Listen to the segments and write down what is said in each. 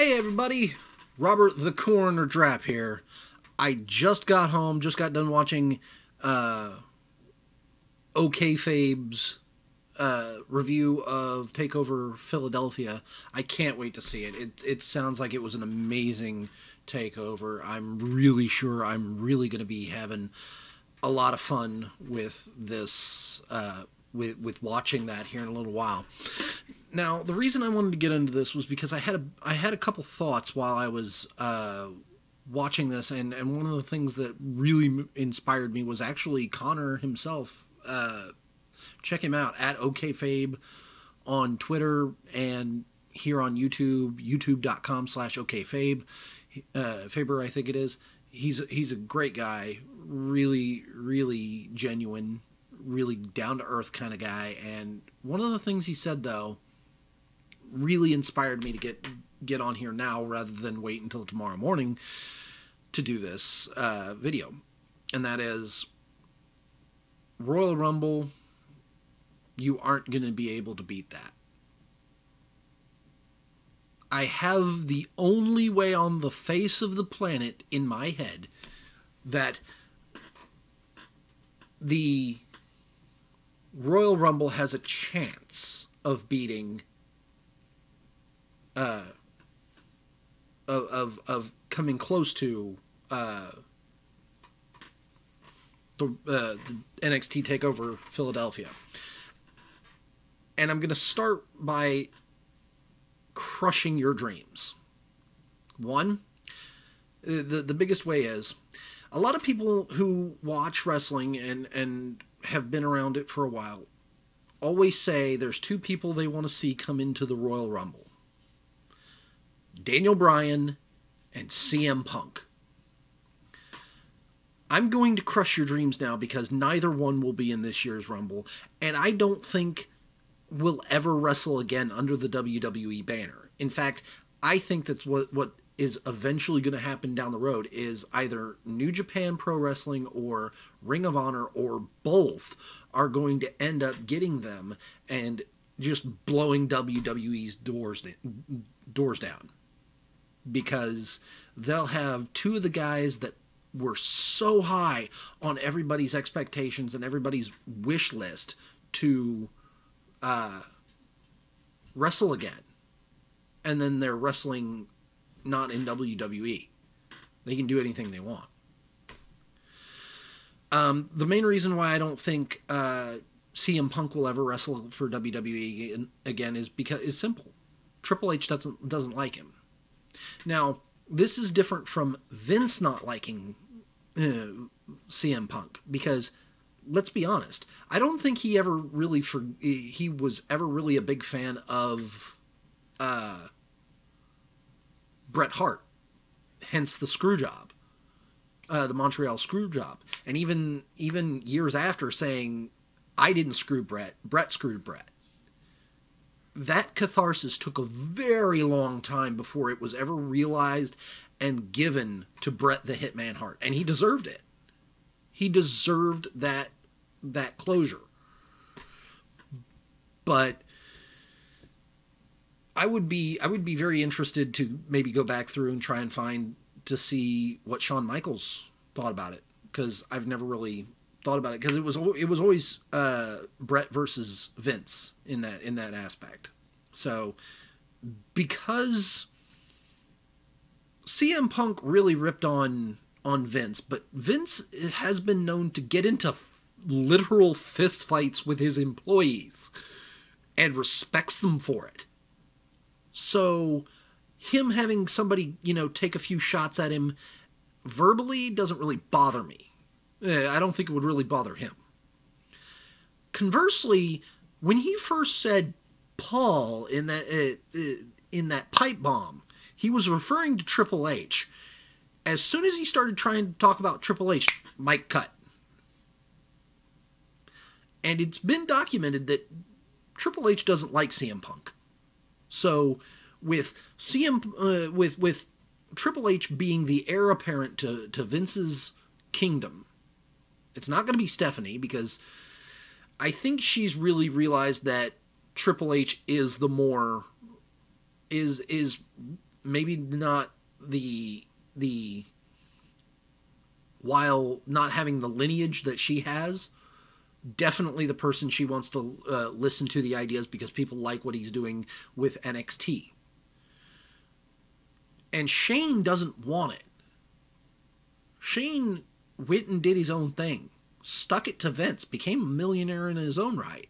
Hey everybody, Robert the Coroner Drapp here. I just got home, just got done watching OK Fabe's review of Takeover Philadelphia. I can't wait to see it. It sounds like it was an amazing takeover. I'm really sure I'm really going to be having a lot of fun with this, with watching that here in a little while. Now, the reason I wanted to get into this was because I had a couple thoughts while I was watching this, and one of the things that really inspired me was actually Connor himself. Check him out at OKFabe on Twitter and here on YouTube, youtube.com/OKFabe. Faber, I think it is. He's a great guy, really, really genuine, really down-to-earth kind of guy. And one of the things he said, though, really inspired me to get on here now rather than wait until tomorrow morning to do this video. And that is, Royal Rumble, you aren't going to be able to beat that. I have the only way on the face of the planet in my head that the Royal Rumble has a chance of beating of coming close to the NXT TakeOver Philadelphia. And I'm going to start by crushing your dreams. One, the biggest way is, a lot of people who watch wrestling and have been around it for a while always say there's two people they want to see come into the Royal Rumble: Daniel Bryan and CM Punk. I'm going to crush your dreams now because neither one will be in this year's Rumble, and I don't think will ever wrestle again under the WWE banner. In fact, I think that's what is eventually going to happen down the road is either New Japan Pro Wrestling or Ring of Honor or both are going to end up getting them and just blowing WWE's doors down. Because they'll have two of the guys that were so high on everybody's expectations and everybody's wish list to wrestle again. And then they're wrestling not in WWE. They can do anything they want. The main reason why I don't think CM Punk will ever wrestle for WWE again is because it's simple. Triple H doesn't like him. Now, this is different from Vince not liking CM Punk because, let's be honest, I don't think he was ever really a big fan of Bret Hart, hence the screw job, the Montreal screw job, and even years after saying, I didn't screw Bret, Bret screwed Bret. That catharsis took a very long time before it was ever realized and given to Bret the Hitman Hart, and he deserved it. He deserved that closure. But I would be very interested to maybe go back through and try and find to see what Shawn Michaels thought about it, because I've never really thought about it, because it was always Bret versus Vince in that aspect. So because CM Punk really ripped on Vince, but Vince has been known to get into literal fist fights with his employees and respects them for it. So him having somebody, take a few shots at him verbally doesn't really bother me. I don't think it would really bother him. Conversely, when he first said Paul in that pipe bomb, he was referring to Triple H. As soon as he started trying to talk about Triple H, mic cut. And it's been documented that Triple H doesn't like CM Punk. So with with Triple H being the heir apparent to Vince's kingdom, it's not going to be Stephanie, because I think she's really realized that Triple H is the more is maybe not the while not having the lineage that she has, definitely the person she wants to listen to the ideas because people like what he's doing with NXT. And Shane doesn't want it. Shane went and did his own thing, stuck it to Vince, became a millionaire in his own right,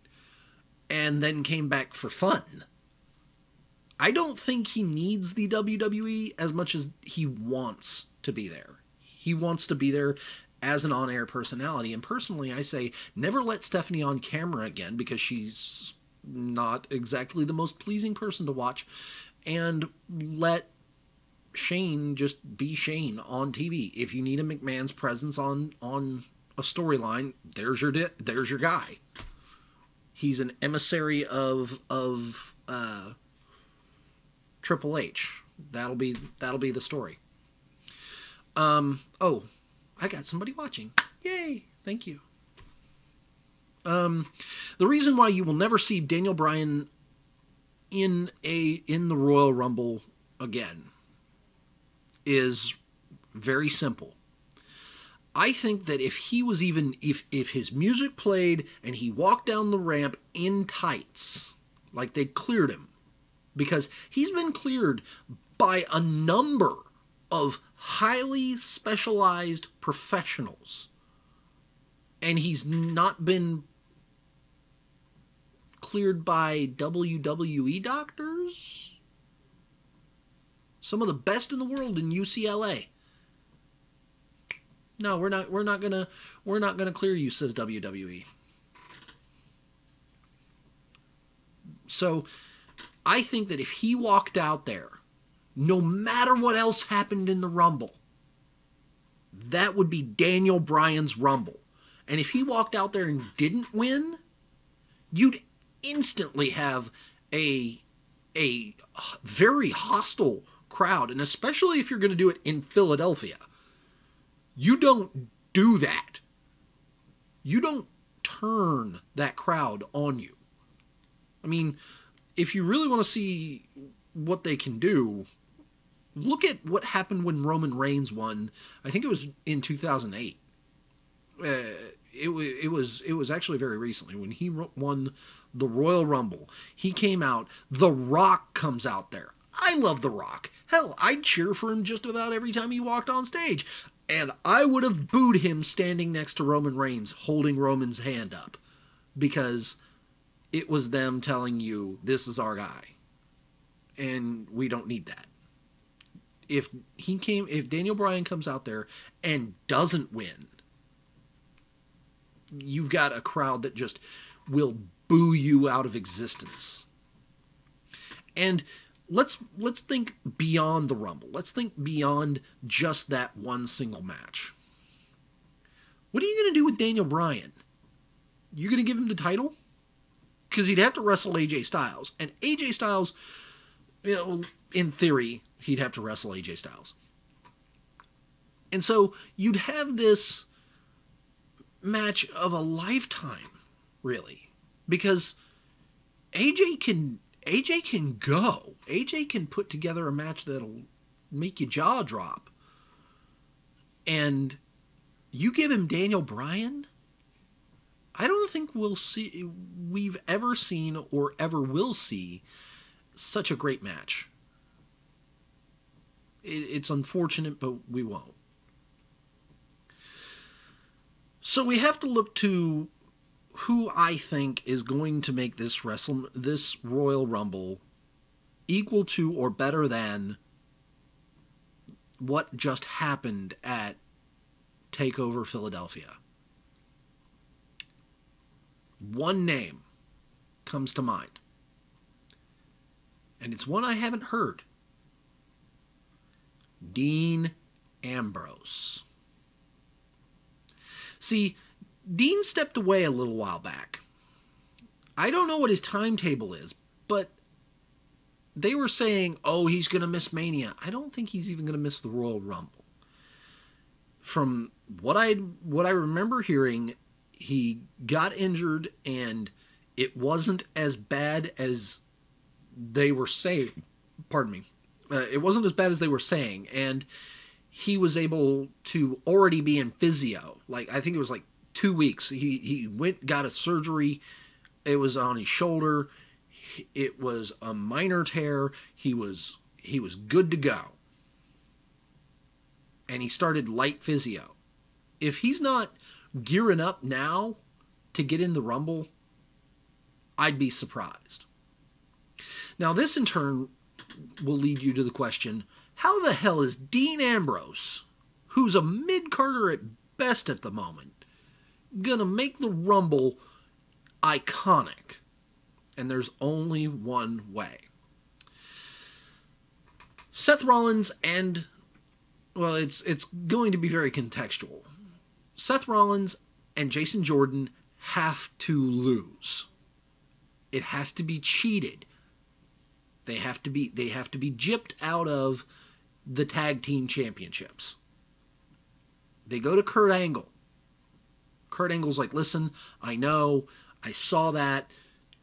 and then came back for fun. I don't think he needs the WWE as much as he wants to be there. He wants to be there as an on-air personality. And personally, I say never let Stephanie on camera again because she's not exactly the most pleasing person to watch. And let Shane just be Shane on TV. If you need a McMahon's presence on a storyline, there's your guy. He's an emissary of Triple H. That'll be the story. Oh, I got somebody watching. Yay! Thank you. The reason why you will never see Daniel Bryan in the Royal Rumble again is very simple. I think that if he was even if his music played and he walked down the ramp in tights, like they cleared him, because he's been cleared by a number of highly specialized professionals, and he's not been cleared by WWE doctors. Some of the best in the world in UCLA. No, we're not gonna clear you, says WWE. So I think that if he walked out there, no matter what else happened in the Rumble, that would be Daniel Bryan's Rumble. And if he walked out there and didn't win, you'd instantly have a very hostile crowd. And especially if you're going to do it in Philadelphia. You don't do that. You don't turn that crowd on you. I mean, if you really want to see what they can do, look at what happened when Roman Reigns won. I think it was in 2008. It was actually very recently when he won the Royal Rumble. He came out. The Rock comes out there. I love The Rock. Hell, I'd cheer for him just about every time he walked on stage. And I would have booed him standing next to Roman Reigns, holding Roman's hand up, because it was them telling you, this is our guy. And we don't need that. If Daniel Bryan comes out there and doesn't win, you've got a crowd that just will boo you out of existence. And let's think beyond the Rumble. Let's think beyond just that one single match. What are you going to do with Daniel Bryan? You going to give him the title? Because he'd have to wrestle AJ Styles. And AJ Styles, in theory, he'd have to wrestle AJ Styles. And so you'd have this match of a lifetime, really. Because AJ can go. AJ can put together a match that'll make your jaw drop. And you give him Daniel Bryan, I don't think we've ever seen or ever will see such a great match. It's unfortunate, but we won't. So we have to look to who I think is going to make this Royal Rumble equal to or better than what just happened at TakeOver Philadelphia. One name comes to mind. And it's one I haven't heard. Dean Ambrose. See, Dean stepped away a little while back. I don't know what his timetable is, but they were saying, oh, he's going to miss Mania. I don't think he's even going to miss the Royal Rumble. From what I remember hearing, he got injured and it wasn't as bad as they were saying. Pardon me. It wasn't as bad as they were saying, and he was able to already be in physio. Like, I think it was like 2 weeks. He went, got a surgery. It was on his shoulder. It was a minor tear. He was good to go. And he started light physio. If he's not gearing up now to get in the Rumble, I'd be surprised. Now, this in turn will lead you to the question, how the hell is Dean Ambrose, who's a mid-carder at best at the moment, gonna make the Rumble iconic? And there's only one way. Seth Rollins and, well, it's going to be very contextual. Seth Rollins and Jason Jordan have to lose. It has to be cheated. They have to be gypped out of the tag team championships. They go to Kurt Angle. Kurt Angle's like, listen, I know, I saw that.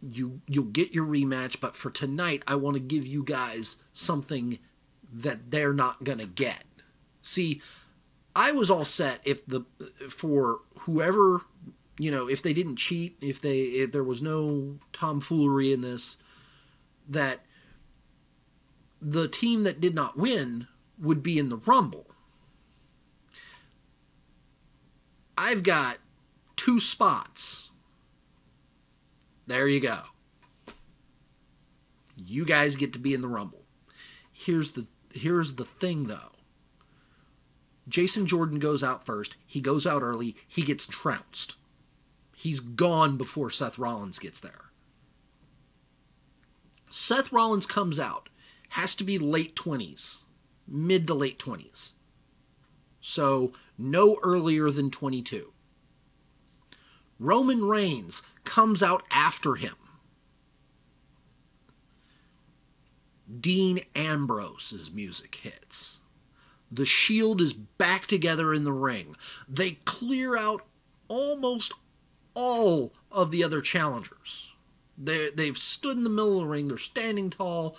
You'll get your rematch, but for tonight, I want to give you guys something that they're not gonna get. See, I was all set for whoever, if they didn't cheat, if there was no tomfoolery in this, that the team that did not win would be in the Rumble. I've got 2 spots. There you go. You guys get to be in the Rumble. Here's the thing, though. Jason Jordan goes out first. He goes out early. He gets trounced. He's gone before Seth Rollins gets there. Seth Rollins comes out. Has to be late 20s. Mid to late 20s. So, no earlier than 22. Roman Reigns comes out after him. Dean Ambrose's music hits. The Shield is back together in the ring. They clear out almost all of the other challengers. They've stood in the middle of the ring. They're standing tall.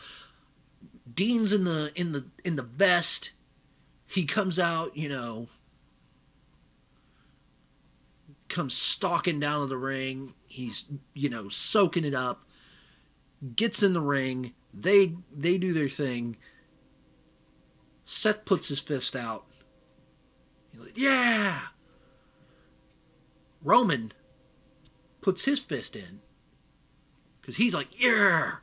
Dean's in the vest. He comes out, comes stalking down to the ring. He's, soaking it up. Gets in the ring. They do their thing. Seth puts his fist out. He's like, yeah! Roman puts his fist in. Because he's like, yeah!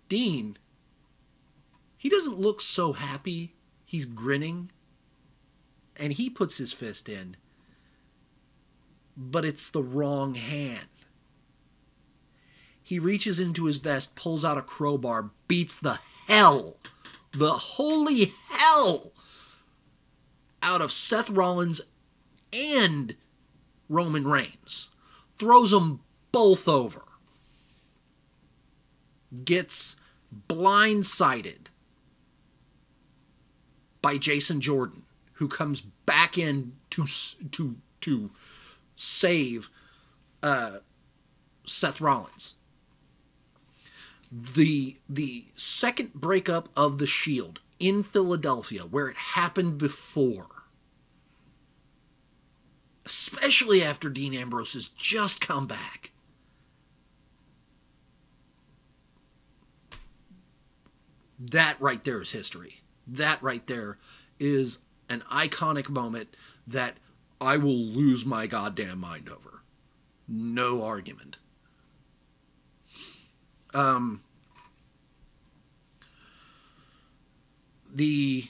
Dean, he doesn't look so happy. He's grinning. And he puts his fist in. But it's the wrong hand. He reaches into his vest, pulls out a crowbar, beats the holy hell out of Seth Rollins and Roman Reigns. Throws them both over. Gets blindsided by Jason Jordan, who comes back in to save Seth Rollins. The second breakup of the Shield in Philadelphia, where it happened before, especially after Dean Ambrose has just come back, that right there is history. That right there is an iconic moment that I will lose my goddamn mind over. No argument. The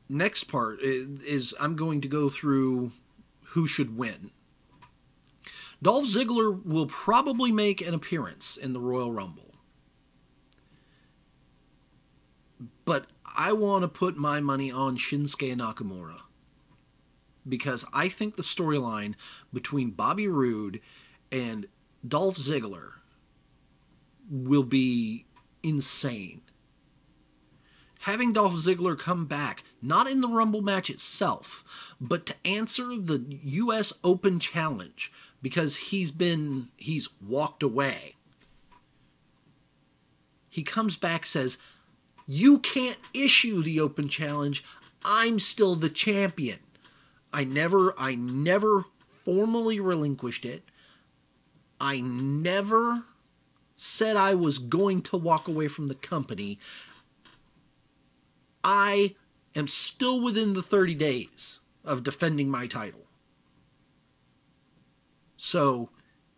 next part is I'm going to go through who should win. Dolph Ziggler will probably make an appearance in the Royal Rumble. But I want to put my money on Shinsuke Nakamura. Because I think the storyline between Bobby Roode and Dolph Ziggler will be insane. Having Dolph Ziggler come back, not in the Rumble match itself, but to answer the U.S. Open Challenge, because he's walked away. He comes back, says, "You can't issue the open challenge. I'm still the champion. I never formally relinquished it. I never said I was going to walk away from the company. I am still within the 30 days of defending my title. So,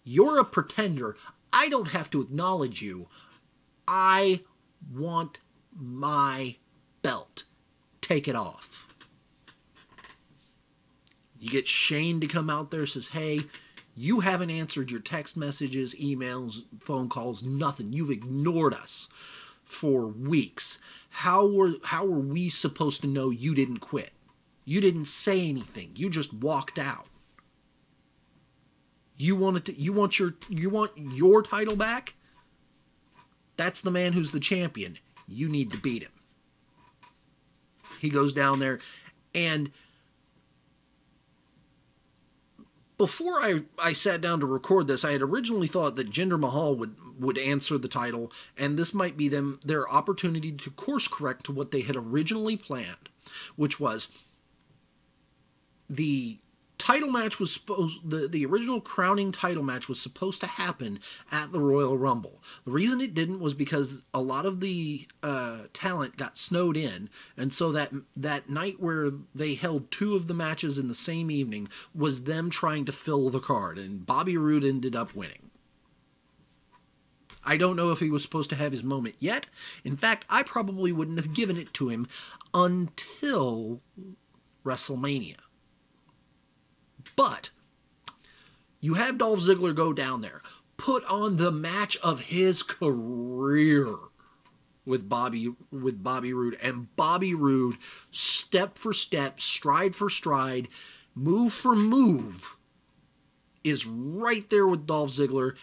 you're a pretender. I don't have to acknowledge you. I want my belt. Take it off." You get Shane to come out there, says, "Hey, you haven't answered your text messages, emails, phone calls, nothing. You've ignored us for weeks. How were we supposed to know you didn't quit? You didn't say anything. You just walked out. You want your title back? That's the man who's the champion. You need to beat him." He goes down there, and before I sat down to record this, I had originally thought that Jinder Mahal would answer the title, and this might be their opportunity to course correct to what they had originally planned, which was the title match was the original crowning title match was supposed to happen at the Royal Rumble. The reason it didn't was because a lot of the talent got snowed in, and so that night where they held two of the matches in the same evening was them trying to fill the card, and Bobby Roode ended up winning. I don't know if he was supposed to have his moment yet. In fact, I probably wouldn't have given it to him until WrestleMania. But you have Dolph Ziggler go down there, put on the match of his career with Bobby Roode, and Bobby Roode, step for step, stride for stride, move for move, is right there with Dolph Ziggler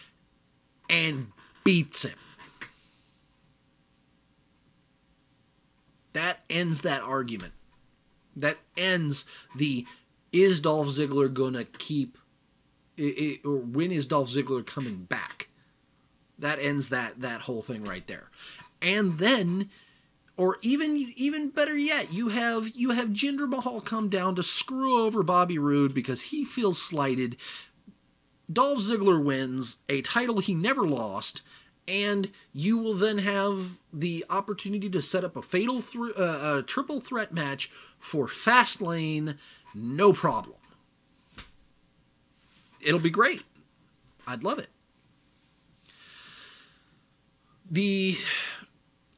and beats him. That ends that argument. That ends the is Dolph Ziggler going to keep it, or when is Dolph Ziggler coming back? That ends that whole thing right there. And then, or even better yet, you have Jinder Mahal come down to screw over Bobby Roode because he feels slighted. Dolph Ziggler wins a title he never lost, and you will then have the opportunity to set up a fatal triple threat match for Fastlane. No problem. It'll be great. I'd love it. The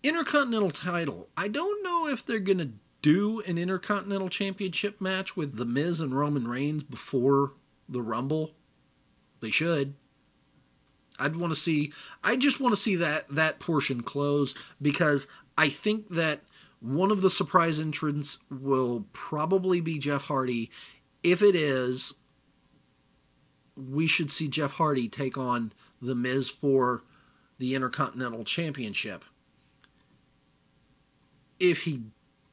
Intercontinental title. I don't know if they're going to do an Intercontinental Championship match with The Miz and Roman Reigns before the Rumble. They should. I just want to see that portion close, because I think that one of the surprise entrants will probably be Jeff Hardy. If it is, we should see Jeff Hardy take on The Miz for the Intercontinental Championship. If he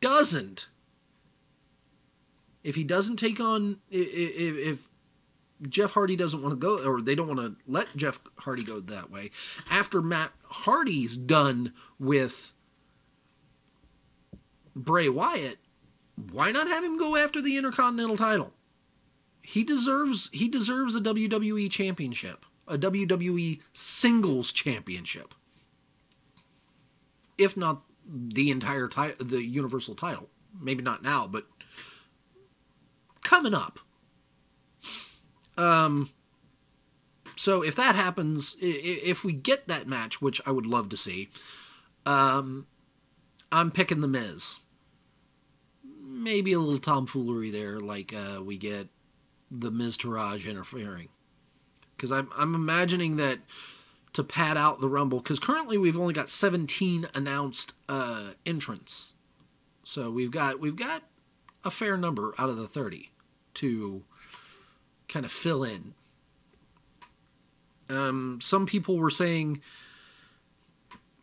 doesn't take on, if Jeff Hardy doesn't want to go, or they don't want to let Jeff Hardy go that way, after Matt Hardy's done with Bray Wyatt, why not have him go after the Intercontinental title? He deserves a WWE championship, a WWE singles championship, if not the entire the Universal title. Maybe not now, but coming up. So if that happens, if we get that match, which I would love to see, I'm picking The Miz. Maybe a little tomfoolery there, like we get the Miztourage interfering. Because I'm imagining that to pad out the Rumble, because currently we've only got 17 announced entrants. So we've got a fair number out of the 30 to kind of fill in. Some people were saying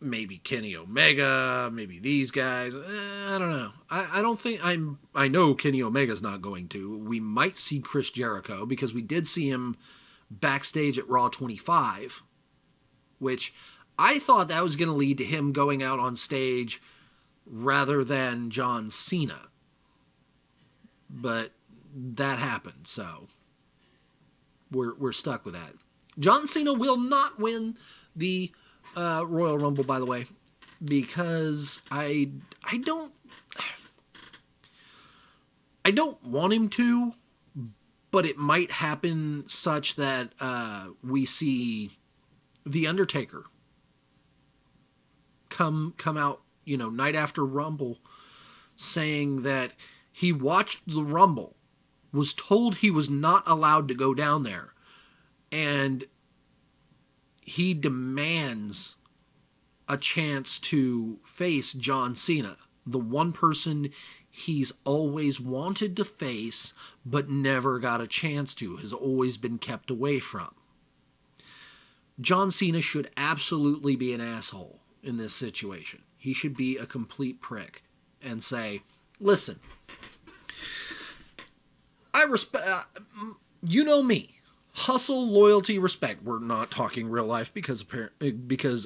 maybe Kenny Omega, maybe these guys. I don't know. I don't think I know Kenny Omega's not going to. We might see Chris Jericho, because we did see him backstage at Raw 25, which I thought that was going to lead to him going out on stage rather than John Cena. But that happened, so we're stuck with that. John Cena will not win the Royal Rumble, by the way, because I don't want him to, but it might happen such that we see The Undertaker come out, night after Rumble, saying that he watched the Rumble, was told he was not allowed to go down there, and he demands a chance to face John Cena, the one person he's always wanted to face but never got a chance to, has always been kept away from. John Cena should absolutely be an asshole in this situation. He should be a complete prick and say, listen, I respect, you know me. Hustle, loyalty, respect. We're not talking real life because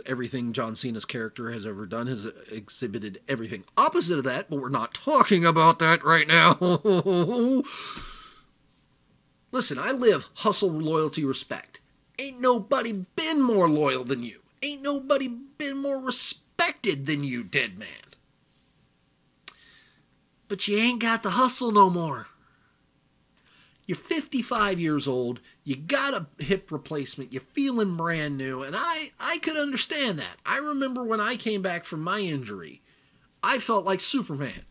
everything John Cena's character has ever done has exhibited everything opposite of that, but we're not talking about that right now. Listen, I live hustle, loyalty, respect. Ain't nobody been more loyal than you. Ain't nobody been more respected than you, dead man. But you ain't got the hustle no more. You're 55 years old, you got a hip replacement, you're feeling brand new, and I could understand that. I remember when I came back from my injury, I felt like Superman.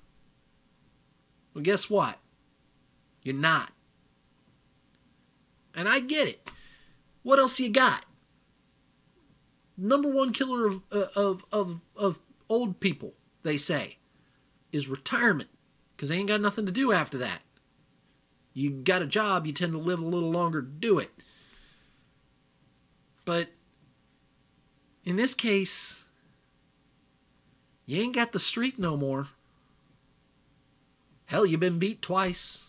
Well, guess what? You're not. And I get it. What else you got? Number one killer of old people, they say, is retirement, because they ain't got nothing to do after that. You got a job, you tend to live a little longer to do it. But in this case, you ain't got the streak no more. Hell, you've been beat twice.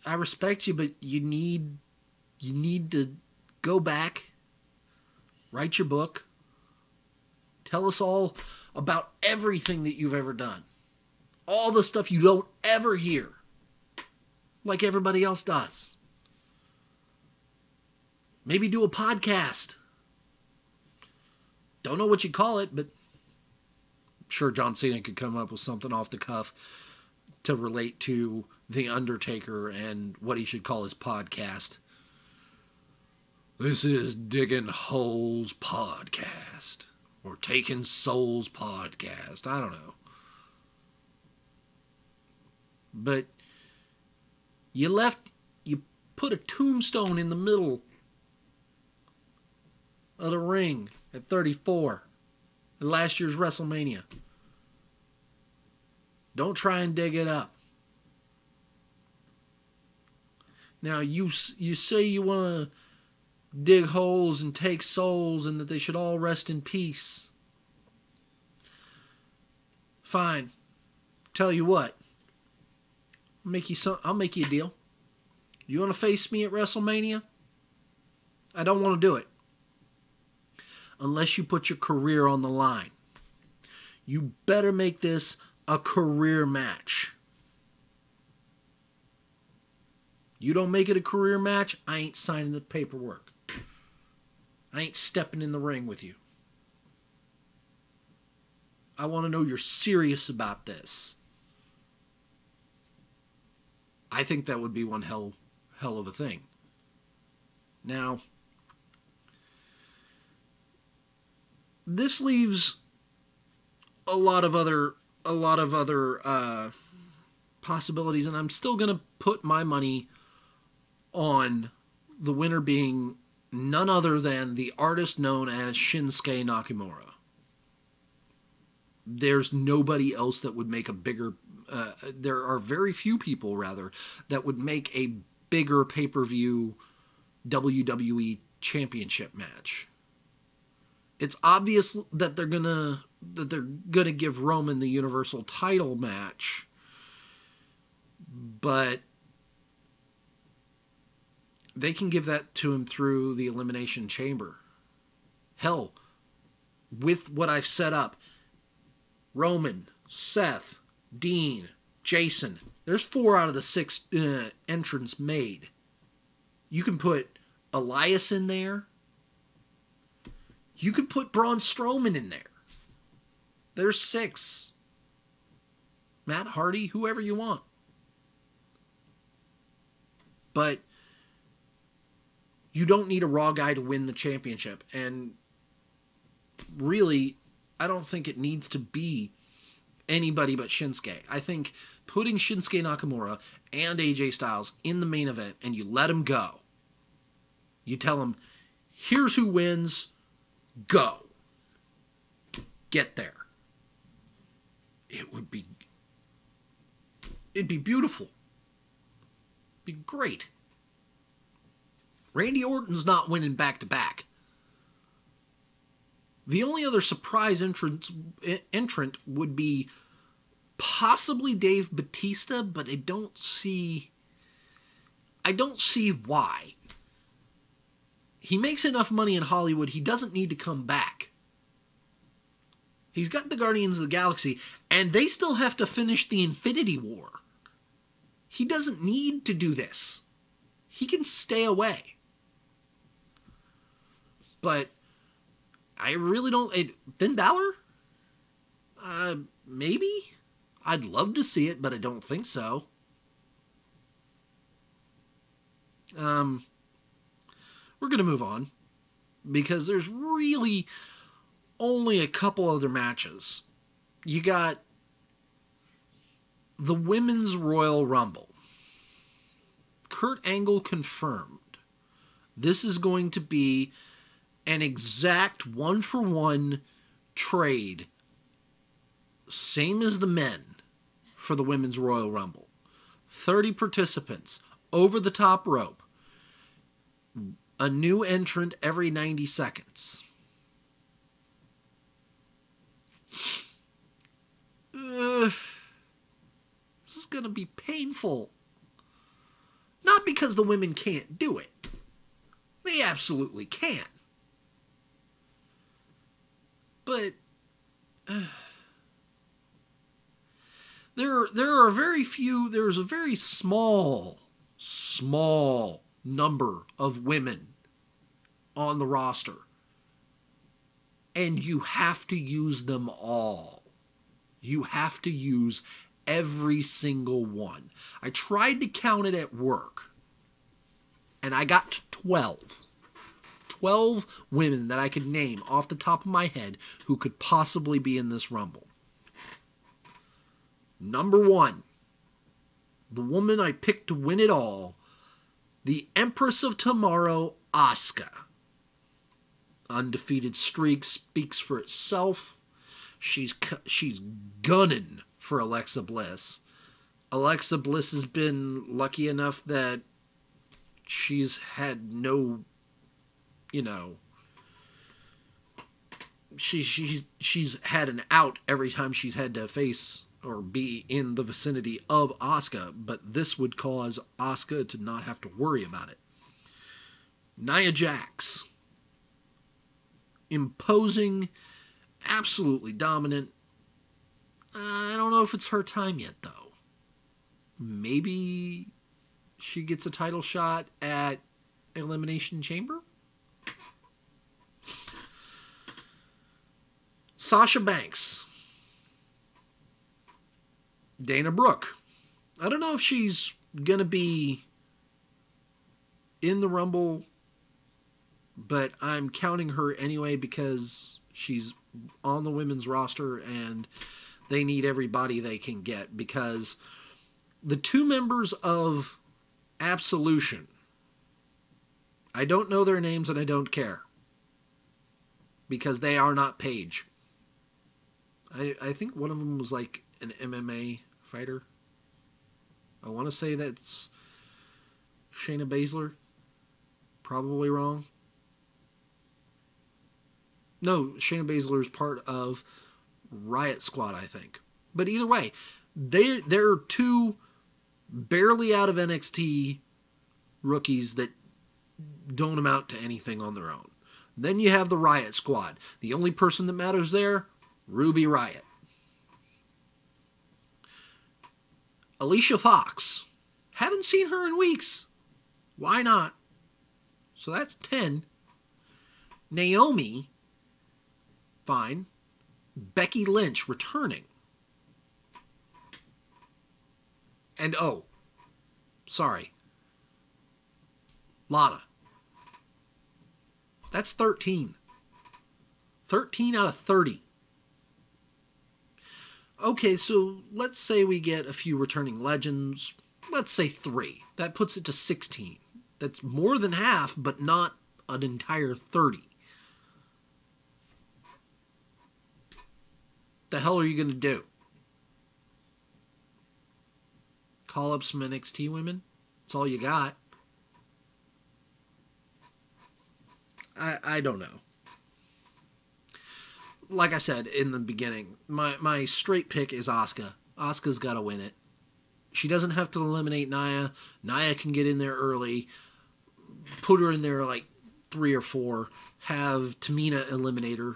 I respect you, but you need to go back, write your book, tell us all about everything that you've ever done. All the stuff you don't ever hear, like everybody else does. Maybe do a podcast. Don't know what you call it, but I'm sure John Cena could come up with something off the cuff to relate to The Undertaker and what he should call his podcast. This is Digging Holes Podcast, or Taking Souls Podcast. I don't know. But you put a tombstone in the middle of the ring at 34 at last year's WrestleMania. Don't try and dig it up. Now, you say you want to dig holes and take souls and that they should all rest in peace. Fine. Tell you what. I'll make you a deal. You want to face me at WrestleMania? I don't want to do it. Unless you put your career on the line. You better make this a career match. You don't make it a career match, I ain't signing the paperwork. I ain't stepping in the ring with you. I want to know you're serious about this. I think that would be one hell of a thing. Now, this leaves a lot of other possibilities, and I'm still going to put my money on the winner being none other than the artist known as Shinsuke Nakamura. There's nobody else that would make a bigger... there are very few people, rather, that would make a bigger pay-per-view WWE Championship match. It's obvious that they're gonna give Roman the Universal title match, but They can give that to him through the Elimination Chamber. Hell, with what I've set up, Roman, Seth, Dean, Jason. There's 4 out of the 6 entrants made. You can put Elias in there. You could put Braun Strowman in there. There's 6. Matt Hardy, whoever you want. But you don't need a Raw guy to win the championship. And really, I don't think it needs to be anybody but Shinsuke. I think putting Shinsuke Nakamura and AJ Styles in the main event and you let them go. You tell them, here's who wins, go. Get there. It'd be beautiful. It'd be great. Randy Orton's not winning back-to-back. The only other surprise entrant would be possibly Dave Bautista, but I don't see why. He makes enough money in Hollywood, he doesn't need to come back. He's got the Guardians of the Galaxy, and they still have to finish the Infinity War. He doesn't need to do this. He can stay away. But I really don't... Finn Balor? Maybe? I'd love to see it, but I don't think so. We're going to move on, because there's really only a couple other matches. You got the Women's Royal Rumble. Kurt Angle confirmed. This is going to be an exact 1-for-1 trade, same as the men, for the Women's Royal Rumble. 30 participants, over the top rope. A new entrant every 90 seconds. This is going to be painful. Not because the women can't do it. They absolutely can. But there's a very small number of women on the roster. And you have to use them all. You have to use every single one. I tried to count it at work, and I got 12. 12 women that I could name off the top of my head who could possibly be in this Rumble. Number 1, the woman I picked to win it all, the Empress of Tomorrow, Asuka. Undefeated streak speaks for itself. She's gunning for Alexa Bliss. Alexa Bliss has been lucky enough that she's had no, she's had an out every time she's had to face or be in the vicinity of Asuka, but this would cause Asuka to not have to worry about it. Nia Jax. Imposing, absolutely dominant. I don't know if it's her time yet, though. Maybe she gets a title shot at Elimination Chamber? Sasha Banks. Dana Brooke. I don't know if she's going to be in the Rumble, but I'm counting her anyway because she's on the women's roster and they need everybody they can get, because the 2 members of Absolution, I don't know their names and I don't care, because they are not Paige. I think one of them was like an MMA fighter. I want to say that's Shayna Baszler. Probably wrong. No, Shayna Baszler is part of Riot Squad, I think. But either way, they're 2 barely out of NXT rookies that don't amount to anything on their own. Then you have the Riot Squad. The only person that matters there, Ruby Riot. Alicia Fox. Haven't seen her in weeks. Why not? So that's 10. Naomi. Fine. Becky Lynch returning. And sorry. Lana. That's 13. 13 out of 30. Okay, so let's say we get a few returning legends. Let's say 3. That puts it to 16. That's more than half, but not an entire 30. The hell are you going to do? Call up some NXT women? That's all you got. I don't know. Like I said in the beginning, my straight pick is Asuka. Asuka's got to win it. She doesn't have to eliminate Nia. Nia can get in there early. Put her in there like 3 or 4. Have Tamina eliminate her.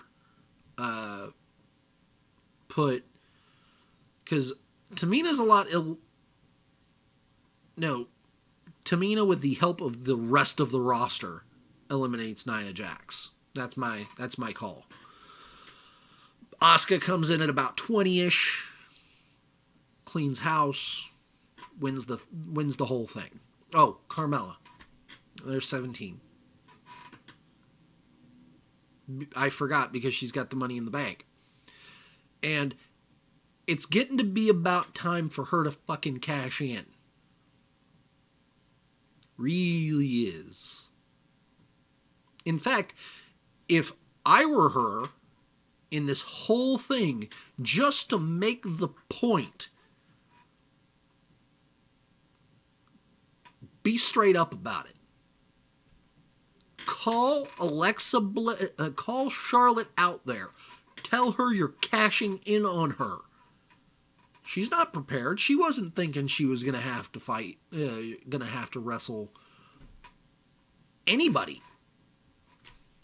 Because Tamina's a lot Tamina, with the help of the rest of the roster, eliminates Nia Jax. That's my call. Asuka comes in at about 20-ish, cleans house, wins the whole thing. Oh, Carmella. There's 17. I forgot because she's got the Money in the Bank. And it's getting to be about time for her to fucking cash in. Really is. In fact, if I were her in this whole thing, just to make the point, be straight up about it. Call call Charlotte out there. Tell her you're cashing in on her. She's not prepared. She wasn't thinking she was going to have to fight, going to have to wrestle anybody.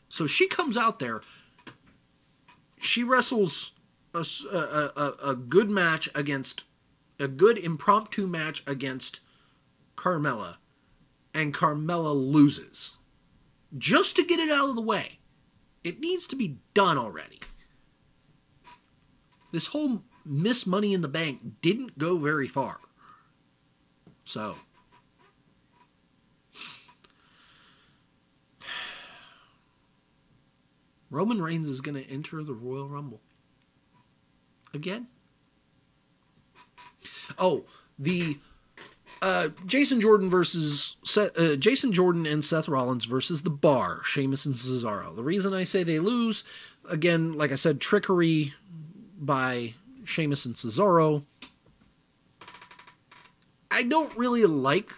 So she comes out there. She wrestles a good match against, a good impromptu match against Carmella. And Carmella loses. Just to get it out of the way. It needs to be done already. This whole Miss Money in the Bank didn't go very far. So. Roman Reigns is going to enter the Royal Rumble. Again. Oh, the Jason Jordan and Seth Rollins versus The Bar, Sheamus and Cesaro. The reason I say they lose, again, like I said, trickery by Sheamus and Cesaro. I don't really like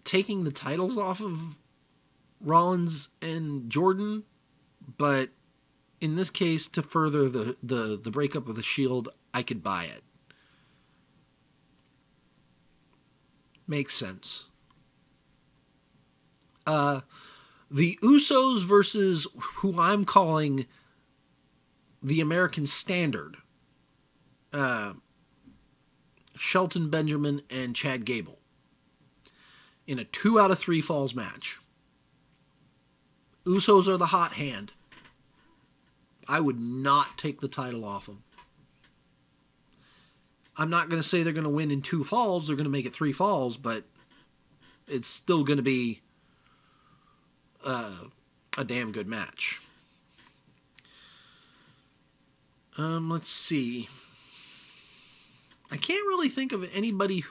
taking the titles off of Rollins and Jordan, but in this case, to further the breakup of the Shield, I could buy it. Makes sense. The Usos versus who I'm calling the American Standard. Shelton Benjamin and Chad Gable. In a 2 out of 3 falls match. Usos are the hot hand. I would not take the title off them. I'm not going to say they're going to win in 2 falls. They're going to make it 3 falls, but it's still going to be a damn good match. Let's see. I can't really think of anybody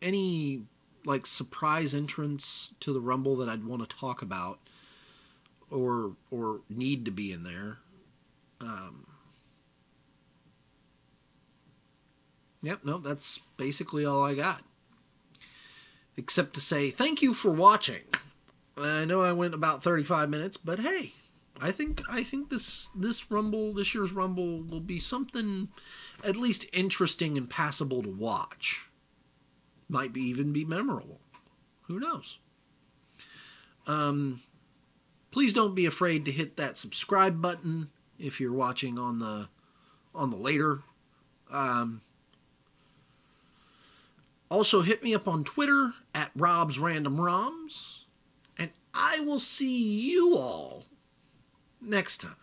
any like surprise entrance to the Rumble that I'd want to talk about or need to be in there. Yep, no, that's basically all I got. Except to say thank you for watching. I know I went about 35 minutes, but hey, I think this Rumble, this year's Rumble, will be something at least interesting and passable to watch. Might even be memorable. Who knows? Please don't be afraid to hit that subscribe button if you're watching on the later. Also, hit me up on Twitter at RobsRandomRoms, and I will see you all next time.